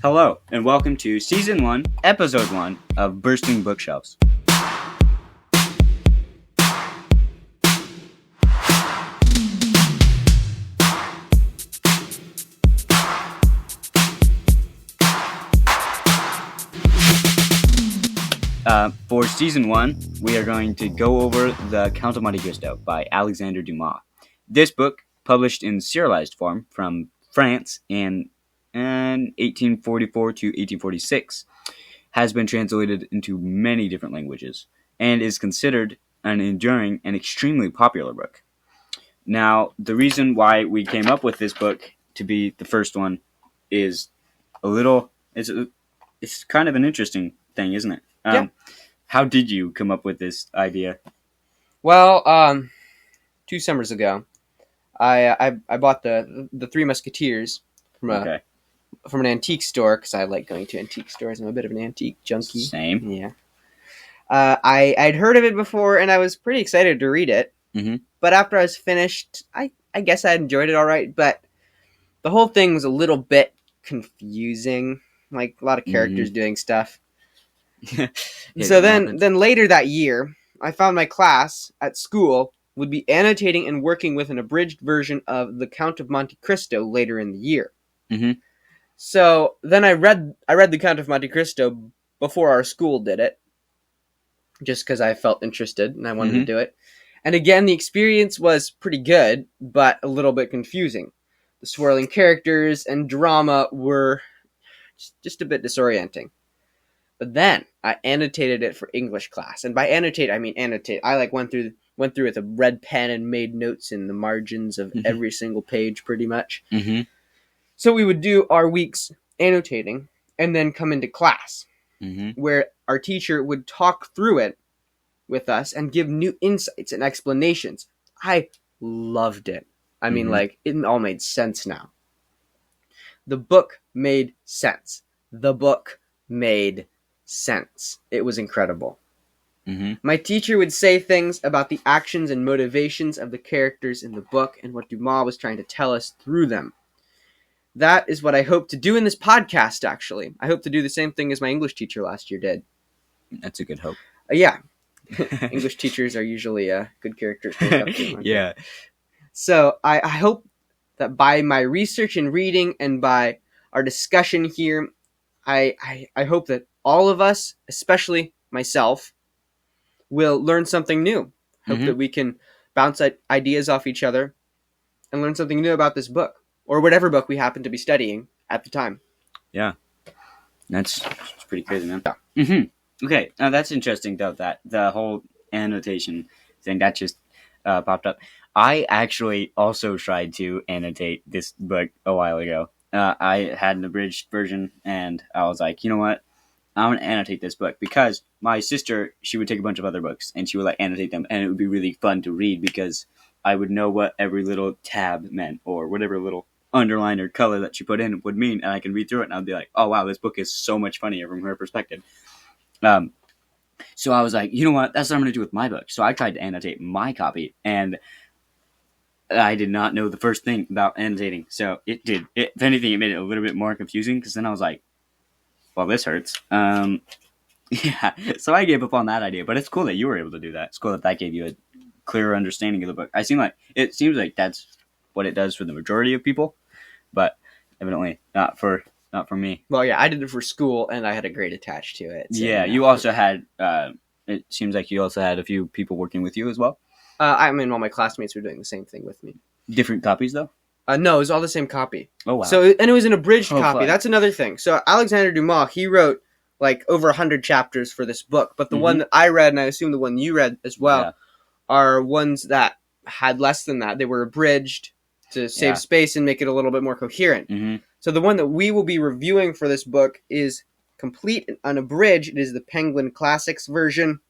Hello, and welcome to Season 1, Episode 1 of Bursting Bookshelves. For Season 1, we are going to go over the Count of Monte Cristo by Alexander Dumas. This book, published in serialized form from France in 1844 to 1846, has been translated into many different languages and is considered an enduring and extremely popular book. Now, the reason why we came up with this book to be the first one is it's kind of an interesting thing, isn't it? Yeah. How did you come up with this idea? Well, 2 summers ago, I bought the Three Musketeers from an antique store because I like going to antique stores. I'm a bit of an antique junkie. Same. Yeah. I'd heard of it before, and I was pretty excited to read it. Mm-hmm. But after I was finished, I guess I enjoyed it all right. But the whole thing was a little bit confusing, like a lot of characters doing stuff. So then later that year, I found my class at school would be annotating and working with an abridged version of the Count of Monte Cristo later in the year. Mm-hmm. So then I read the Count of Monte Cristo before our school did it, just because I felt interested and I wanted to do it. And again, the experience was pretty good, but a little bit confusing. The swirling characters and drama were just a bit disorienting. But then I annotated it for English class, and by annotate I mean annotate. I went through with a red pen and made notes in the margins of every single page, pretty much. Mm-hmm. So we would do our weeks annotating, and then come into class, where our teacher would talk through it with us and give new insights and explanations. I loved it. I mean, it all made sense now. The book made sense. It was incredible. My teacher would say things about the actions and motivations of the characters in the book and what Dumas was trying to tell us through them. That is what I hope to do in this podcast, actually. I hope to do the same thing as my English teacher last year did. That's a good hope. Yeah. English teachers are usually good characters. Yeah. So I hope that by my research and reading and by our discussion here, I hope that all of us, especially myself, will learn something new. Hope that we can bounce ideas off each other and learn something new about this book, or whatever book we happen to be studying at the time. Yeah. That's pretty crazy, man. Yeah. Okay, now that's interesting, though, that the whole annotation thing, that just popped up. I actually also tried to annotate this book a while ago. I had an abridged version, and I was like, you know what? I'm going to annotate this book, because my sister, she would take a bunch of other books, and she would annotate them, and it would be really fun to read, because I would know what every little tab meant, or whatever little underline or color that she put in would mean, and I can read through it, and I'd be like, oh wow, this book is so much funnier from her perspective. So I was like, you know what? That's what I'm going to do with my book. So I tried to annotate my copy, and I did not know the first thing about annotating. So if anything, it made it a little bit more confusing, because then I was like, well, this hurts. Yeah. So I gave up on that idea, but it's cool that you were able to do that. It's cool that gave you a clearer understanding of the book. It seems like that's what it does for the majority of people, but evidently not for me. Well, yeah, I did it for school, and I had a grade attached to it. So, yeah, you also had, it seems like you also had a few people working with you as well. I mean, all my classmates were doing the same thing with me. Different copies, though? No, it was all the same copy. Oh, wow. And it was an abridged copy. Fun. That's another thing. So Alexander Dumas, he wrote, over 100 chapters for this book, but the one that I read, and I assume the one you read as well, are ones that had less than that. They were abridged to save space and make it a little bit more coherent. So the one that we will be reviewing for this book is complete and unabridged. It is the Penguin Classics version,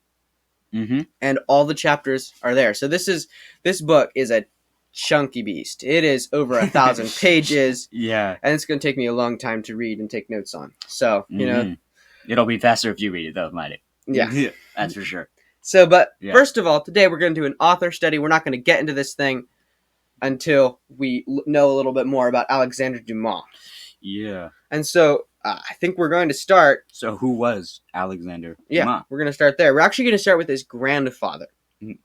and all the chapters are there. So this book is a chunky beast. It is over 1,000 pages. Yeah, and it's going to take me a long time to read and take notes on. So you know, it'll be faster if you read it, though, might it? Yeah, that's for sure. So, but first of all, today we're going to do an author study. We're not going to get into this thing until we know a little bit more about Alexander Dumas. Yeah. And so I think we're going to start. So who was Alexander Yeah, Dumas? we're going to start there. We're actually going to start with his grandfather.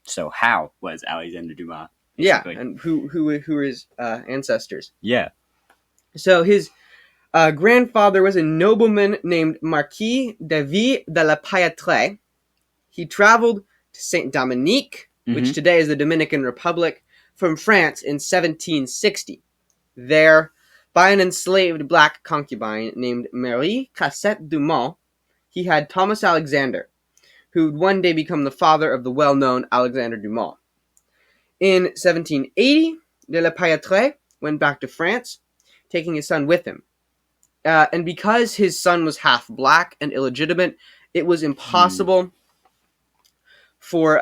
So how was Alexander Dumas? Basically? Yeah, and who are his ancestors? Yeah. So his grandfather was a nobleman named Marquis David de la Pailletre. He traveled to Saint Dominique, which today is the Dominican Republic, from France in 1760. There, by an enslaved black concubine named Marie Cassette Dumont, he had Thomas Alexander, who would one day become the father of the well-known Alexander Dumas. In 1780, de la Pailletre went back to France, taking his son with him. And because his son was half black and illegitimate, it was impossible for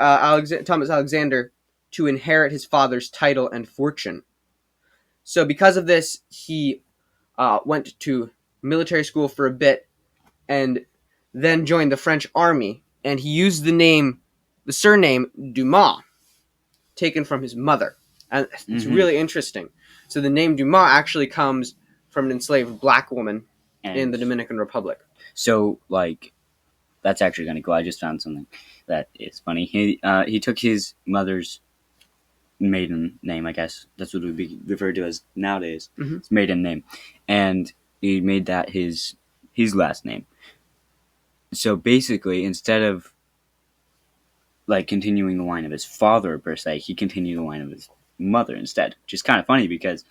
Thomas Alexander to inherit his father's title and fortune. So because of this, he went to military school for a bit and then joined the French army. And he used the surname Dumas, taken from his mother. And it's really interesting. So the name Dumas actually comes from an enslaved black woman in the Dominican Republic. So, like, that's actually kind of cool. I just found something that is funny. He took his mother's maiden name, I guess. That's what it would be referred to as nowadays. His maiden name. And he made that his last name. So basically, instead of like continuing the line of his father per se, he continued the line of his mother instead. Which is kind of funny because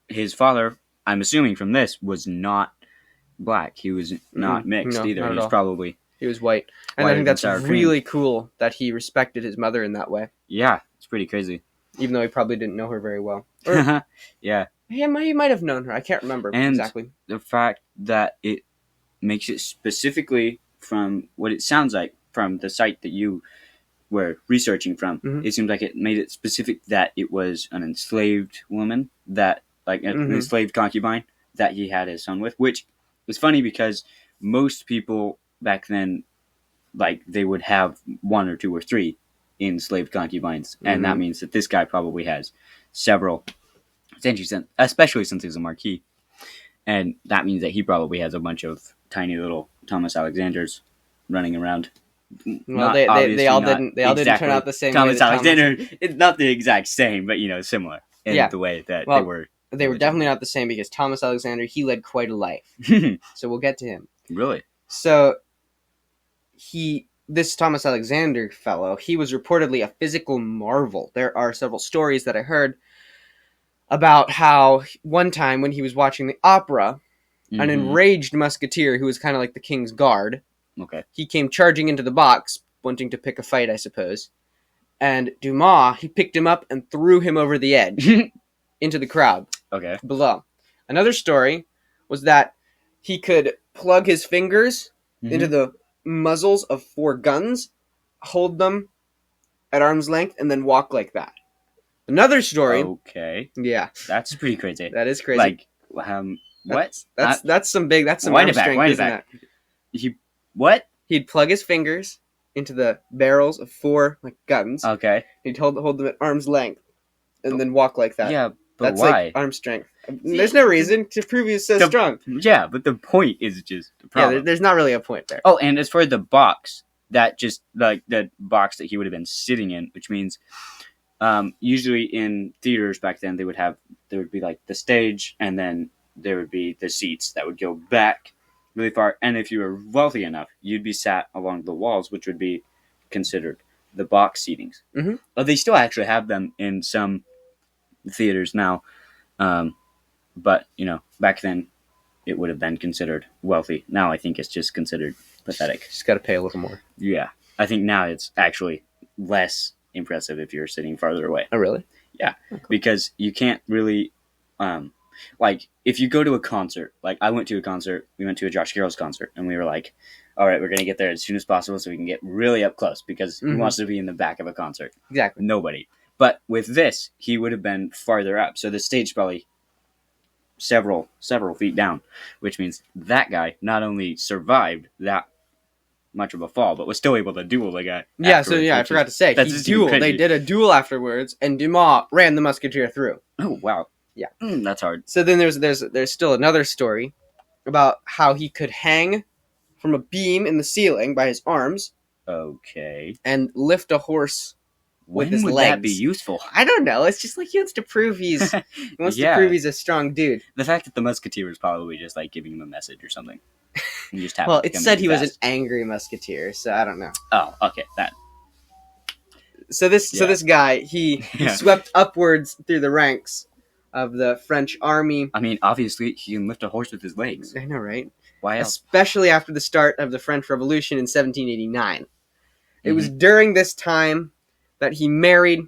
his father, I'm assuming from this, was not black. He was not mixed either. He was probably... He was white. And I think that's really cool that he respected his mother in that way. Yeah, it's pretty crazy. Even though he probably didn't know her very well. Yeah. He might have known her. I can't remember exactly. The fact that it makes it specifically from what it sounds like from the site that you were researching from, it seems like it made it specific that it was an enslaved woman, that like an enslaved concubine that he had his son with, which was funny because most people back then, like, they would have one or two or three enslaved concubines, and that means that this guy probably has several, especially since he's a marquis, and that means that he probably has a bunch of tiny little Thomas Alexanders running around. Well, they all didn't turn out the same. Thomas Alexander, it's not the exact same, but similar in the way that they were. They were definitely not the same because Thomas Alexander, he led quite a life. So we'll get to him. Really? So this Thomas Alexander fellow, he was reportedly a physical marvel. There are several stories that I heard about how one time when he was watching the opera, an enraged musketeer who was kind of like the king's guard, he came charging into the box, wanting to pick a fight, I suppose. And Dumas, he picked him up and threw him over the edge into the crowd below. Another story was that he could plug his fingers into the muzzles of 4 guns, hold them at arm's length, and then walk like that. Another story. Yeah. That's pretty crazy. That is crazy. Like, what? That's some arm strength, isn't it? What? He'd plug his fingers into the barrels of 4 guns. He'd hold them at arm's length, and then walk like that. Yeah, but that's why? Like arm strength. There's no reason to prove he's so strong. Yeah, but the point is just the problem. Yeah, there's not really a point there. Oh, and as for the box, that just like the box that he would have been sitting in, which means usually in theaters back then there would be like the stage, and then there would be the seats that would go back really far. And if you were wealthy enough, you'd be sat along the walls, which would be considered the box seatings. But they still actually have them in some theaters now. But, back then it would have been considered wealthy. Now I think it's just considered pathetic. Just got to pay a little more. Yeah. I think now it's actually less impressive if you're sitting farther away. Oh, really? Yeah. Oh, cool. Because you can't really, like, if you go to a concert, like I went to a concert, we went to a Josh Carroll's concert, and we were like, all right, we're going to get there as soon as possible so we can get really up close, because who wants to be in the back of a concert? Exactly. Nobody. But with this, he would have been farther up. So the stage probably several feet down, which means that guy not only survived that much of a fall, but was still able to duel the guy. Yeah, so I forgot to say, they did a duel afterwards, and Dumas ran the musketeer through. Oh, wow. Yeah. That's hard. So then there's still another story about how he could hang from a beam in the ceiling by his arms. Okay. And lift a horse with his When would legs. that be useful? I don't know. It's just like he wants to prove he's to prove he's a strong dude. The fact that the musketeer was probably just like giving him a message or something. And just well, it said he was an angry musketeer, so I don't know. Oh, okay, that. So this guy he swept upwards through the ranks of the French army. I mean, obviously he can lift a horse with his legs. I know, right? Why else? Especially after the start of the French Revolution in 1789. It was during this time that he married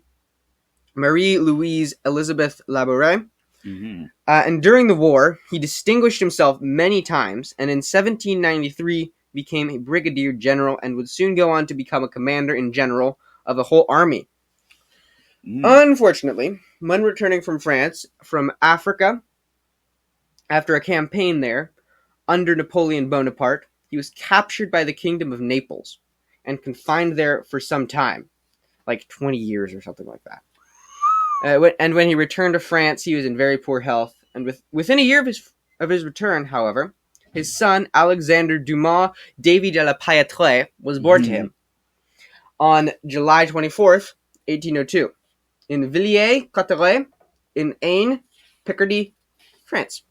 Marie-Louise Elizabeth Labouré. And during the war, he distinguished himself many times, and in 1793 became a brigadier general and would soon go on to become a commander-in-general of a whole army. Unfortunately, when returning from France, from Africa, after a campaign there, under Napoleon Bonaparte, he was captured by the Kingdom of Naples and confined there for some time, like 20 years or something like that. And when he returned to France, he was in very poor health. And within a year of his return, however, his son, Alexander Dumas Davy de la Pailletre, was born to him on July 24th, 1802, in Villiers-Cotterêts, in Aisne, Picardy, France.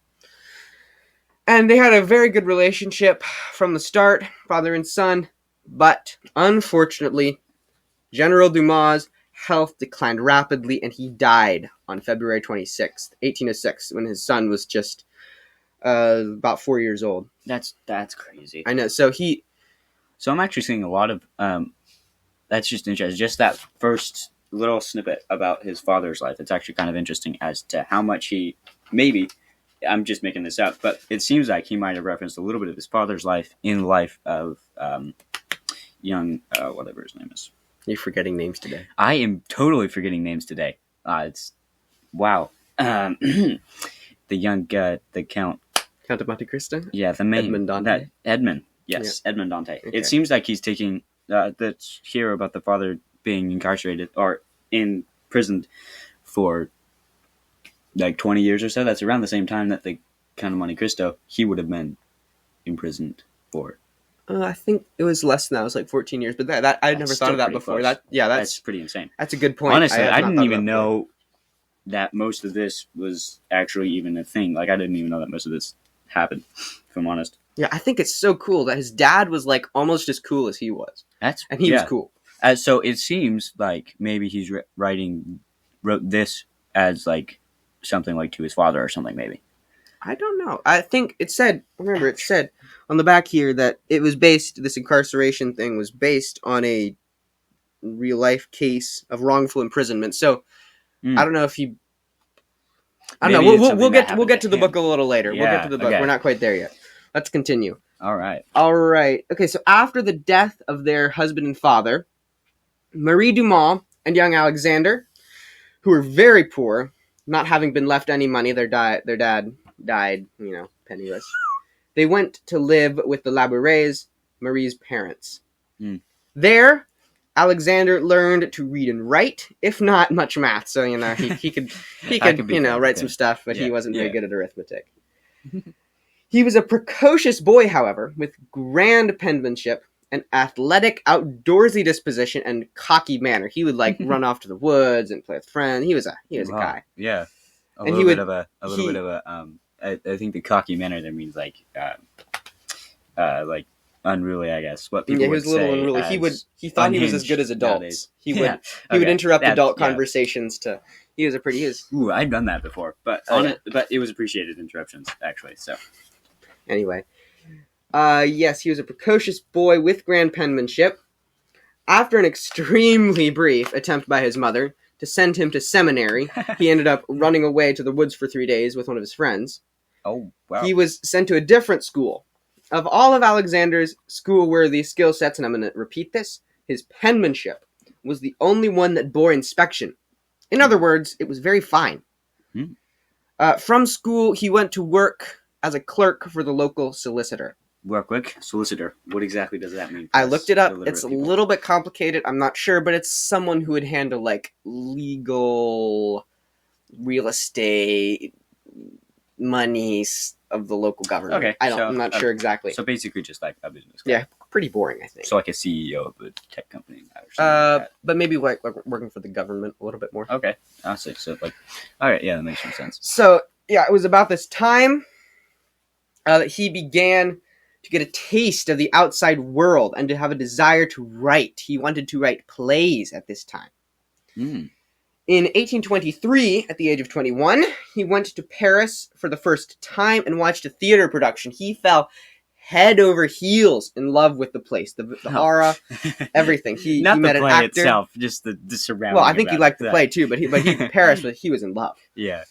And they had a very good relationship from the start, father and son, but unfortunately, General Dumas' health declined rapidly, and he died on February 26th, 1806, when his son was just about 4 years old. That's crazy. I know. So I'm actually seeing a lot of that's just interesting. Just that first little snippet about his father's life. It's actually kind of interesting as to how much maybe I'm just making this up, but it seems like he might have referenced a little bit of his father's life in the life of young whatever his name is. You're forgetting names today. I am totally forgetting names today. It's wow. The young the Count of Monte Cristo. Yeah, the main Edmond Dante. Edmond. Yes, yeah. Edmond Dante. Okay. It seems like he's taking that's here about the father being incarcerated or imprisoned for like 20 years or so. That's around the same time that the Count of Monte Cristo he would have been imprisoned for. I think it was less than that. It was like 14 years, but that I never thought of that before. Close. That's pretty insane. That's a good point. Honestly, I didn't even know that most of this was actually even a thing. Like, I didn't even know that most of this happened, if I'm honest. Yeah, I think it's so cool that his dad was like almost as cool as he was. And he was cool. So it seems like maybe he's wrote this as like something like to his father or something, maybe. I don't know. I think it said on the back here that this incarceration thing was based on a real life case of wrongful imprisonment. So I don't know if he. I don't know. We'll get to the book a little later. Yeah, we'll get to the book. Okay. We're not quite there yet. Let's continue. All right. Okay, so after the death of their husband and father, Marie Dumas and young Alexander, who were very poor, not having been left any money, their dad died, penniless. They went to live with the Labourés, Marie's parents. There, Alexander learned to read and write, if not much math. So he could write some stuff, but he wasn't very good at arithmetic. He was a precocious boy, however, with grand penmanship, an athletic, outdoorsy disposition, and cocky manner. He would run off to the woods and play with friends. He was a guy. Yeah, a little bit of a. I think the cocky manner there means like unruly, I guess. What people he was a little unruly. He thought he was as good as adults. Nowadays. He would interrupt adult conversations to. Ooh, I've done that before, but but it was appreciated interruptions actually. So anyway, yes, he was a precocious boy with grand penmanship. After an extremely brief attempt by his mother to send him to seminary, he ended up running away to the woods for 3 days with one of his friends. Oh, wow. He was sent to a different school. Of all of Alexander's school-worthy skill sets, and I'm going to repeat this, his penmanship was the only one that bore inspection. In other words, it was very fine. From school, he went to work as a clerk for the local solicitor. Solicitor. What exactly does that mean? I looked it up. It's a little bit complicated. I'm not sure, but it's someone who would handle legal, real estate, monies of the local government. Okay, I'm not sure exactly. So basically, just like a business guy. Yeah, pretty boring, I think. So like a CEO of a tech company or something like that. But maybe like working for the government a little bit more. Okay, I see. So like, all right, yeah, that makes some sense. So yeah, it was about this time that he began to get a taste of the outside world and to have a desire to write. He wanted to write plays at this time. Mm. In 1823, at the age of 21, he went to Paris for the first time and watched a theater production. He fell head over heels in love with the place, the aura, everything. He Not met the an play actor. itself, just the surrounding. Well, I think he liked the play too, but Paris, he was in love. Yeah.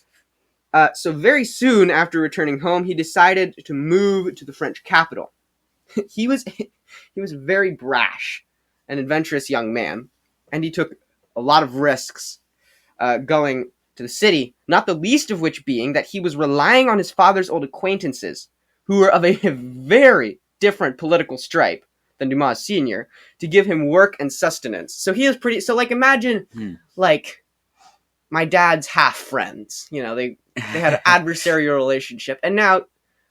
So very soon after returning home, he decided to move to the French capital. He was very brash, an adventurous young man, and he took a lot of risks going to the city, not the least of which being that he was relying on his father's old acquaintances, who were of a very different political stripe than Dumas Sr., to give him work and sustenance. So he was pretty... So, like, imagine, like, my dad's half-friends. You know, they had an adversarial relationship, and now,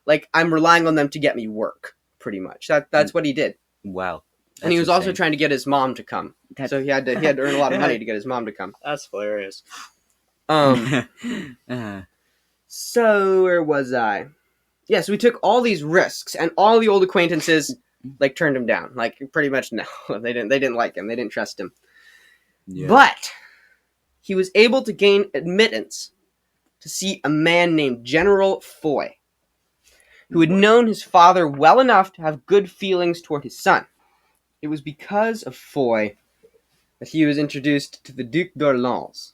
like, I'm relying on them to get me work, pretty much. That's what he did. Wow. And he was also trying to get his mom to come. So he had to earn a lot of money to get his mom to come. That's hilarious. So where was I? Yeah, so we took all these risks, and all the old acquaintances like turned him down. Like pretty much no, they didn't like him. They didn't trust him. Yeah. But he was able to gain admittance to see a man named General Foy, who had known his father well enough to have good feelings toward his son. It was because of Foy that he was introduced to the Duc d'Orléans,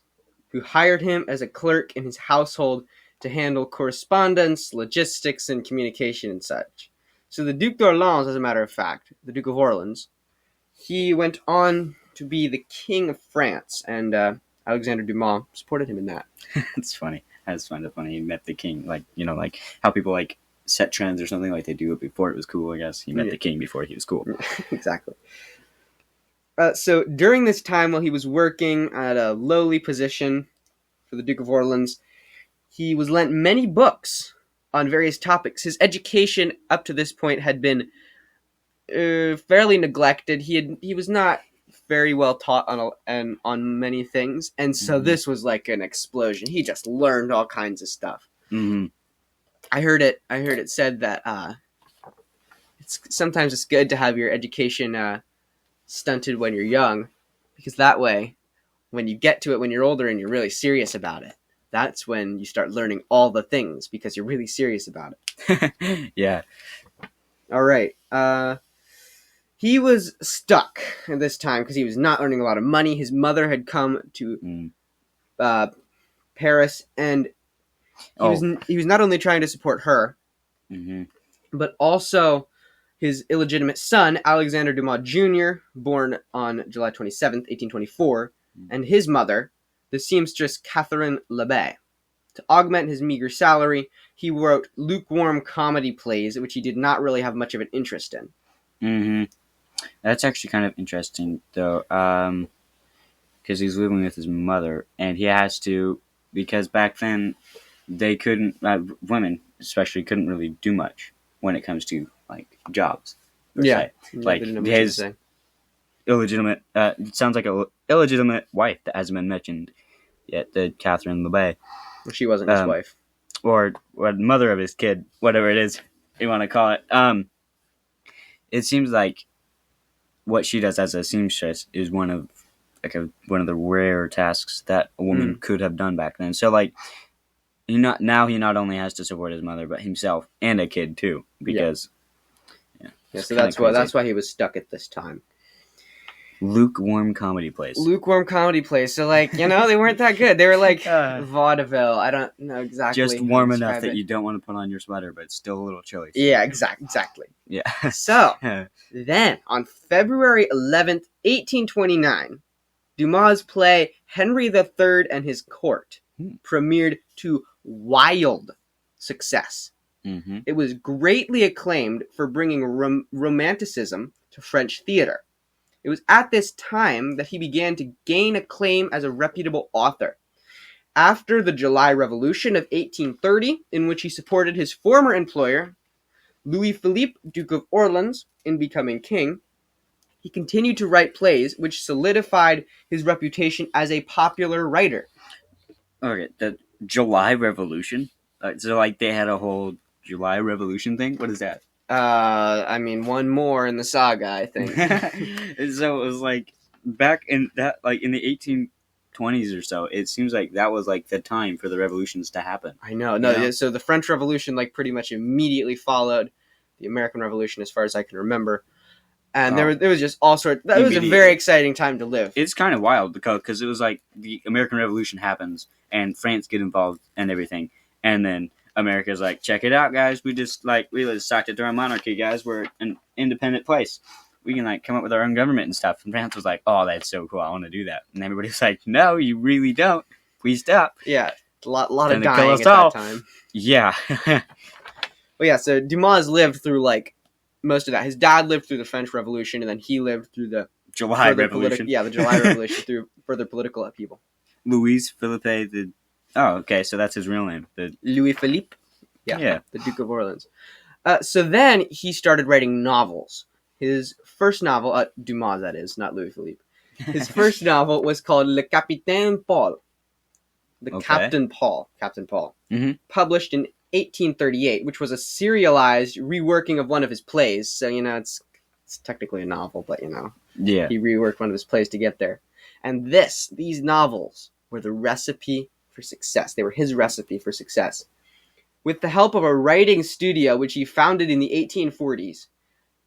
who hired him as a clerk in his household to handle correspondence, logistics, and communication and such. So the Duc d'Orléans, as a matter of fact, the Duke of Orleans, he went on to be the King of France, and Alexander Dumas supported him in that. It's funny. I just find it funny. He met the king, like, you know, like how people like set trends or something, like they do it before it was cool, I guess. He met the king before he was cool. Exactly. So during this time, while he was working at a lowly position for the Duke of Orleans, he was lent many books on various topics. His education up to this point had been fairly neglected. He was not very well taught on many things, and so this was like an explosion. He just learned all kinds of stuff. Mm-hmm. I heard it said that sometimes it's good to have your education stunted when you're young, because that way, when you get to it when you're older and you're really serious about it, that's when you start learning all the things because you're really serious about it. Yeah. All right. He was stuck at this time because he was not earning a lot of money. His mother had come to Paris, and he was not only trying to support her, but also his illegitimate son, Alexander Dumas Jr., born on July 27th, 1824, and his mother, the seamstress Catherine Lebay. To augment his meager salary, he wrote lukewarm comedy plays, which he did not really have much of an interest in. Mm-hmm. That's actually kind of interesting, though, because he's living with his mother, and he has to, because back then, they couldn't, women especially, couldn't really do much when it comes to, like, jobs. Yeah. Like, his illegitimate, it sounds like an illegitimate wife that hasn't been mentioned yet, the Catherine Lebay. She wasn't his wife. Or mother of his kid, whatever it is you want to call it. It seems like what she does as a seamstress is one of the rare tasks that a woman could have done back then. So, like, he not only has to support his mother, but himself and a kid too, because so that's why he was stuck at this time. Lukewarm comedy plays. So, like, they weren't that good. They were like vaudeville. I don't know exactly. Just warm enough that you don't want to put on your sweater, but it's still a little chilly. So yeah, exactly. Yeah. So, then, on February 11th, 1829, Dumas' play Henry III and His Court premiered to wild success. Mm-hmm. It was greatly acclaimed for bringing romanticism to French theater. It was at this time that he began to gain acclaim as a reputable author. After the July Revolution of 1830, in which he supported his former employer, Louis Philippe, Duke of Orleans, in becoming king, he continued to write plays, which solidified his reputation as a popular writer. Okay, the July Revolution? So, like, they had a whole July Revolution thing? What is that? I mean, one more in the saga, I think. So it was like back in that, like in the 1820s or so. It seems like that was like the time for the revolutions to happen. I know. No, so the French Revolution like pretty much immediately followed the American Revolution, as far as I can remember. And there was just all sorts. That was a very exciting time to live. It's kind of wild because it was like the American Revolution happens and France get involved and everything, and then America's like, check it out, guys. We just started our monarchy, guys. We're an independent place. We can like come up with our own government and stuff. And France was like, oh, that's so cool. I want to do that. And everybody's like, no, you really don't. Please stop. Yeah, a lot of dying at that time. Yeah. Well, yeah. So Dumas lived through like most of that. His dad lived through the French Revolution, and then he lived through the July Revolution. The July Revolution through further political upheaval. Louis Philippe Oh, okay, so that's his real name. Louis Philippe? Yeah, the Duke of Orleans. So then he started writing novels. His first novel, Dumas that is, not Louis Philippe. His first novel was called Le Capitaine Paul. Captain Paul. Mm-hmm. Published in 1838, which was a serialized reworking of one of his plays. So, it's technically a novel, but, Yeah. He reworked one of his plays to get there. And these novels were the recipe for success. They were his recipe for success. With the help of a writing studio, which he founded in the 1840s,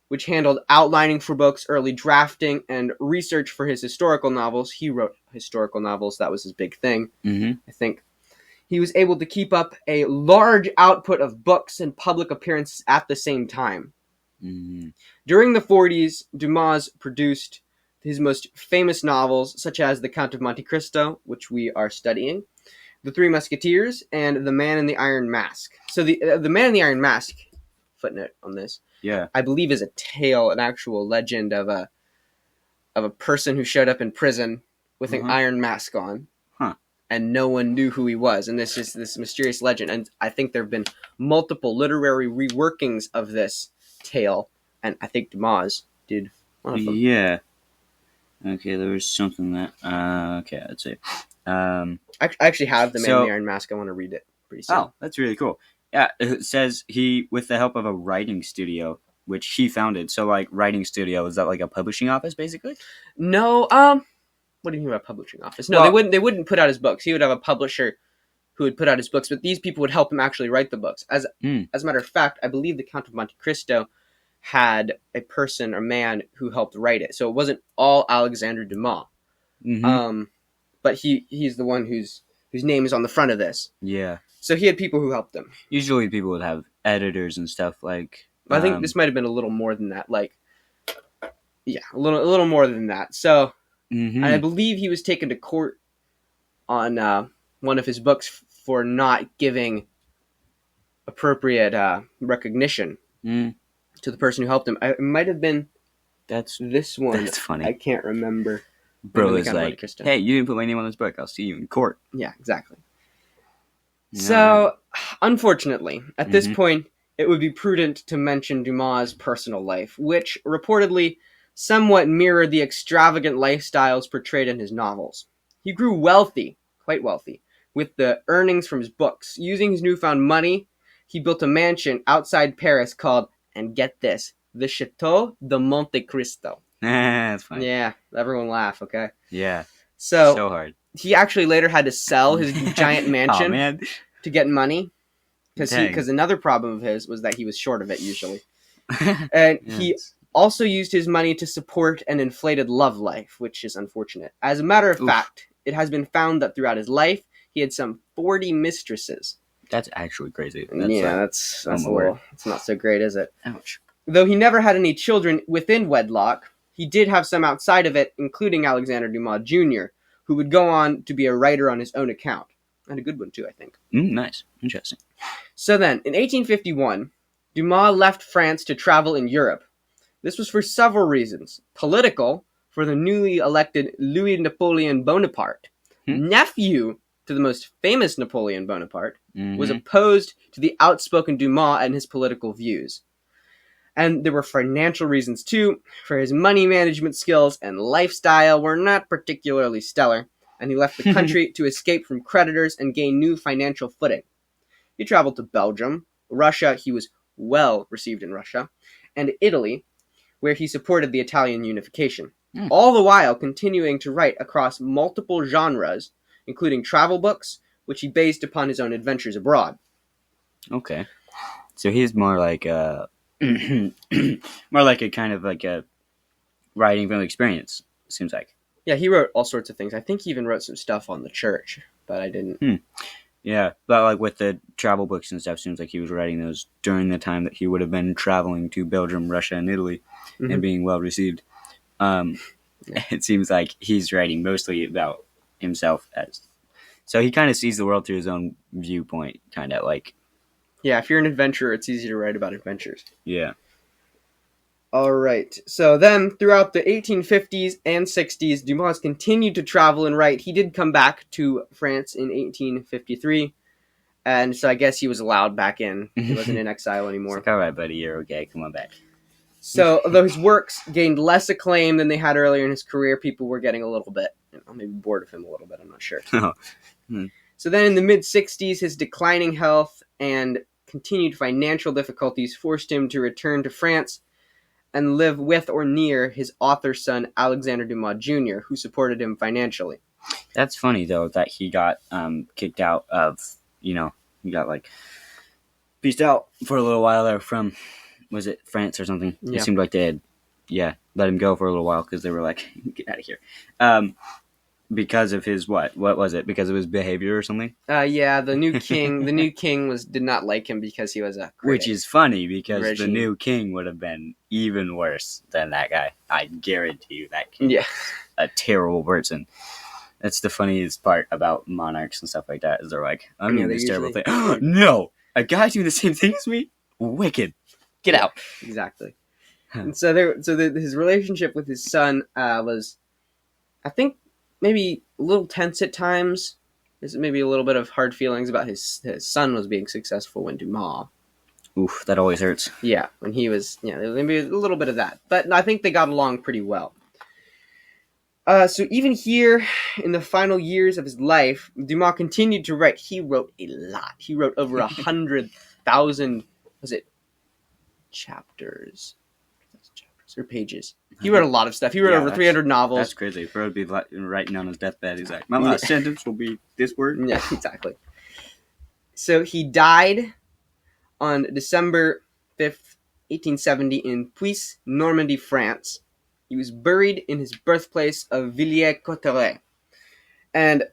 which handled outlining for books, early drafting, and research for his historical novels. He wrote historical novels. That was his big thing, I think. He was able to keep up a large output of books and public appearances at the same time. Mm-hmm. During the 40s, Dumas produced his most famous novels, such as The Count of Monte Cristo, which we are studying, The Three Musketeers, and The Man in the Iron Mask. So the Man in the Iron Mask, footnote on this, I believe is a tale, an actual legend of a person who showed up in prison with an iron mask on. And no one knew who he was. And this is this mysterious legend. And I think there have been multiple literary reworkings of this tale. And I think Dumas did one of them. Yeah. Okay, there was something that... okay, I'd say... I actually have The Man in the Iron Mask. I want to read it pretty soon. Oh, that's really cool. Yeah, it says he, with the help of a writing studio, which he founded. So, like, writing studio, is that like a publishing office, basically? No, what do you mean by publishing office? No, they wouldn't put out his books. He would have a publisher who would put out his books, but these people would help him actually write the books. As a matter of fact, I believe the Count of Monte Cristo had a person or man who helped write it. So it wasn't all Alexandre Dumas. Mm-hmm. But he's the one whose name is on the front of this. Yeah. So he had people who helped him. Usually people would have editors and stuff like... I think this might have been a little more than that. Like, yeah, a little more than that. So... Mm-hmm. And I believe he was taken to court on one of his books for not giving appropriate recognition to the person who helped him. It might have been this one. That's funny. I can't remember. Bro is like, hey, you didn't put my name on this book. I'll see you in court. Yeah, exactly. No. So, unfortunately, at this point, it would be prudent to mention Dumas' personal life, which reportedly somewhat mirrored the extravagant lifestyles portrayed in his novels. He grew wealthy, quite wealthy, with the earnings from his books. Using his newfound money, he built a mansion outside Paris called, and get this, the Chateau de Monte Cristo. That's funny. Yeah, everyone laugh, okay? Yeah. So hard. He actually later had to sell his giant mansion to get money. Because another problem of his was that he was short of it, usually. And he also used his money to support an inflated love life, which is unfortunate. As a matter of fact, it has been found that throughout his life, he had some 40 mistresses. That's actually crazy. That's not so great, is it? Ouch. Though he never had any children within wedlock, he did have some outside of it, including Alexandre Dumas Jr., who would go on to be a writer on his own account. And a good one, too, I think. Nice. Interesting. So then, in 1851, Dumas left France to travel in Europe. This was for several reasons. Political, for the newly elected Louis Napoleon Bonaparte, nephew to the most famous Napoleon Bonaparte, Mm-hmm. was opposed to the outspoken Dumas and his political views. And there were financial reasons too, for his money management skills and lifestyle were not particularly stellar, and he left the country to escape from creditors and gain new financial footing. He traveled to Belgium, Russia. He was well received in Russia, and Italy, where he supported the Italian unification, all the while continuing to write across multiple genres, including travel books, which he based upon his own adventures abroad. Okay. So he's more like a more like a kind of like a writing from experience, it seems like. Yeah, he wrote all sorts of things. I think he even wrote some stuff on the church, but I didn't. Yeah, but like with the travel books and stuff, seems like he was writing those during the time that he would have been traveling to Belgium, Russia, and Italy, and being well received. It seems like he's writing mostly about himself so he kind of sees the world through his own viewpoint, kind of like. Yeah, if you're an adventurer, it's easy to write about adventures. Yeah. All right. So then, throughout the 1850s and 60s, Dumas continued to travel and write. He did come back to France in 1853, and so I guess he was allowed back in. He wasn't in exile anymore. It's like, all right, buddy, you're okay. Come on back. So, although his works gained less acclaim than they had earlier in his career, people were getting a little bit, maybe bored of him a little bit. I'm not sure. So then, in the mid-60s, his declining health and continued financial difficulties forced him to return to France and live with or near his author son, Alexander Dumas Jr., who supported him financially. That's funny, though, that he got kicked out of, he got, like, pieced out for a little while there from, was it France or something? Yeah. It seemed like they had, let him go for a little while because they were like, get out of here. Because of his what? What was it? Because of his behavior or something? Yeah, the new king did not like him because he was a critic. Which is funny because the new king would have been even worse than that guy. I guarantee you that king. Yeah. A terrible person. That's the funniest part about monarchs and stuff like that is they're like, I'm doing this terrible thing. No! A guy doing the same thing as me? Wicked. Get out. Exactly. And so his relationship with his son was, I think, maybe a little tense at times. There's maybe a little bit of hard feelings about his son was being successful when Dumas. Oof, that always hurts. Yeah, when he was, maybe a little bit of that. But I think they got along pretty well. So even here, in the final years of his life, Dumas continued to write. He wrote a lot. He wrote over 100,000, chapters or pages. He wrote a lot of stuff. He wrote over 300 novels. That's crazy. For him to be writing on his deathbed, he's like, my last sentence will be this word. Yeah, exactly. So he died on December 5th, 1870 in Puys, Normandy, France. He was buried in his birthplace of Villers-Cotterêts. And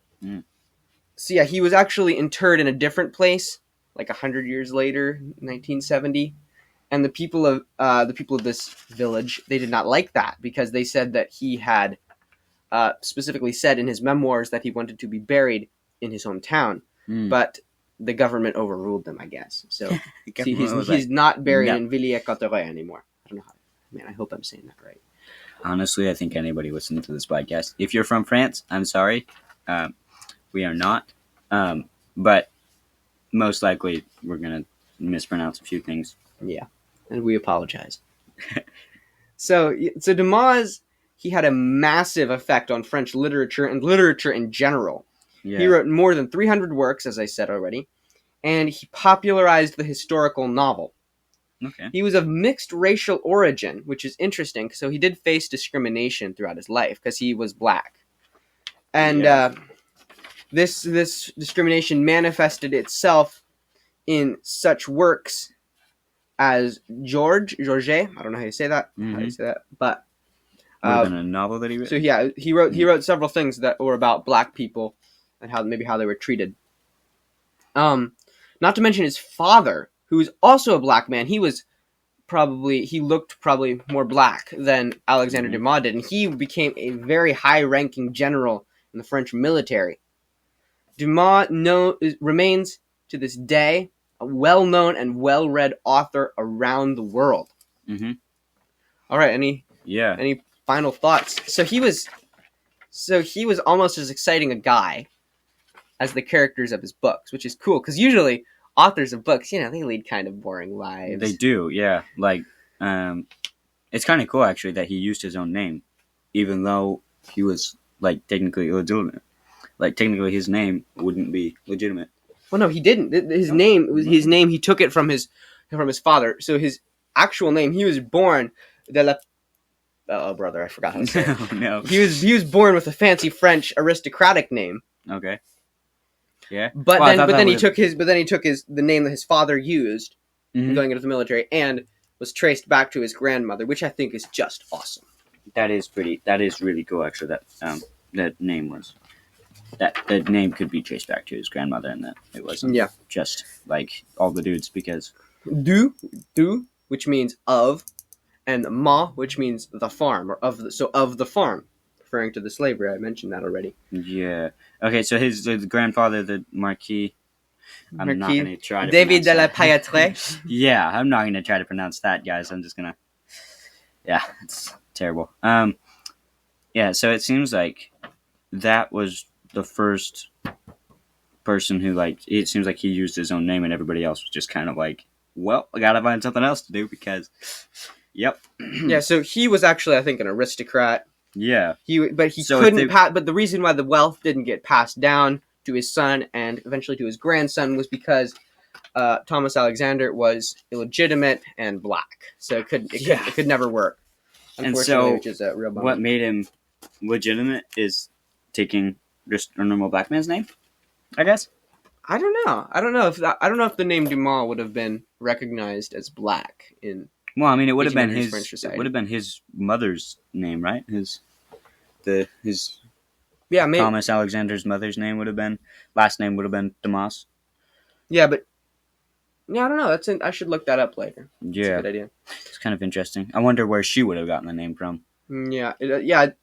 so yeah, he was actually interred in a different place, like 100 years later, 1970. And the people of this village, they did not like that because they said that he had specifically said in his memoirs that he wanted to be buried in his hometown, but the government overruled them, I guess. So he's not buried in Villers-Cotterêts anymore. I don't know how. Man, I hope I'm saying that right. Honestly, I think anybody listening to this podcast, if you're from France, I'm sorry, we are not, but most likely we're gonna mispronounce a few things. Yeah. And we apologize. So Dumas, he had a massive effect on French literature and literature in general. Yeah. He wrote more than 300 works, as I said already, and he popularized the historical novel. Okay. He was of mixed racial origin, which is interesting. So he did face discrimination throughout his life because he was black. And this discrimination manifested itself in such works as Georges, I don't know how you say that. How do you say that? But a novel that he wrote. So yeah, he wrote several things that were about black people and how they were treated. Not to mention his father, who was also a black man. He looked probably more black than Alexander Dumas did, and he became a very high-ranking general in the French military. Dumas remains to this day a well-known and well-read author around the world. Mm-hmm. All right, any final thoughts? So he was almost as exciting a guy as the characters of his books, which is cool because usually authors of books, they lead kind of boring lives. They do, yeah. Like, it's kind of cool actually that he used his own name, even though he was like technically illegitimate. Like technically, his name wouldn't be legitimate. Well, no, he didn't. His name was his name. He took it from his father. So his actual name, he was born de la. Oh, brother, I forgot how to say it. Oh, no. He was born with a fancy French aristocratic name. Okay. Yeah. But then he took the name that his father used going into the military and was traced back to his grandmother, which I think is just awesome. That is really cool actually that name was that the name could be traced back to his grandmother and that it wasn't just like all the dudes because du, which means of, and ma, which means the farm or of the farm, referring to the slavery. I mentioned that already. Yeah. Okay, so his grandfather, the Marquis. I'm not going to try to David de la pronounce Pailletre. Yeah, I'm not going to try to pronounce that, guys. I'm just going to. Yeah, it's terrible. Yeah, so it seems like that was the first person who, like, it seems like he used his own name and everybody else was just kind of like, well, I got to find something else to do because, yep. Yeah, so he was actually, I think, an aristocrat. Yeah. But the reason why the wealth didn't get passed down to his son and eventually to his grandson was because Thomas Alexander was illegitimate and black. So it could never work. And so which is a real bummer. What made him legitimate is taking just a normal black man's name, I guess. I don't know if the name Dumas would have been recognized as black in. Well, I mean, it would have been his mother's name, right? His maybe. Thomas Alexander's mother's name last name would have been Dumas. Yeah, but I don't know. I should look that up later. Yeah, that's a good idea. It's kind of interesting. I wonder where she would have gotten the name from. Yeah, I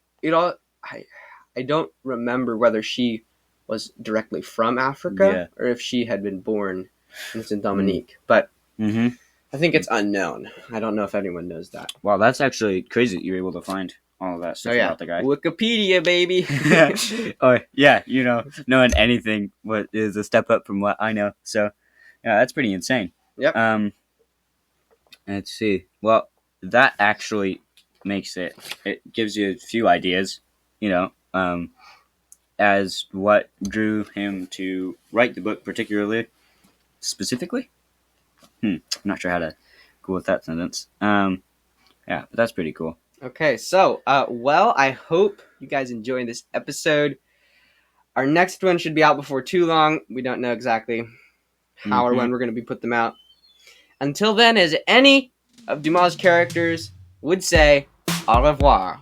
don't remember whether she was directly from Africa or if she had been born in Saint Dominique, but. Mm-hmm. I think it's unknown. I don't know if anyone knows that. Wow, that's actually crazy that you're able to find all of that stuff about the guy. Wikipedia, baby. Oh, yeah, knowing anything is a step up from what I know. So, yeah, that's pretty insane. Yep. Let's see. Well, that actually makes it gives you a few ideas, as what drew him to write the book particularly, specifically. I'm not sure how to go with that sentence. Yeah, but that's pretty cool. Okay, so, I hope you guys enjoyed this episode. Our next one should be out before too long. We don't know exactly how or when we're going to be put them out. Until then, as any of Dumas' characters would say, au revoir.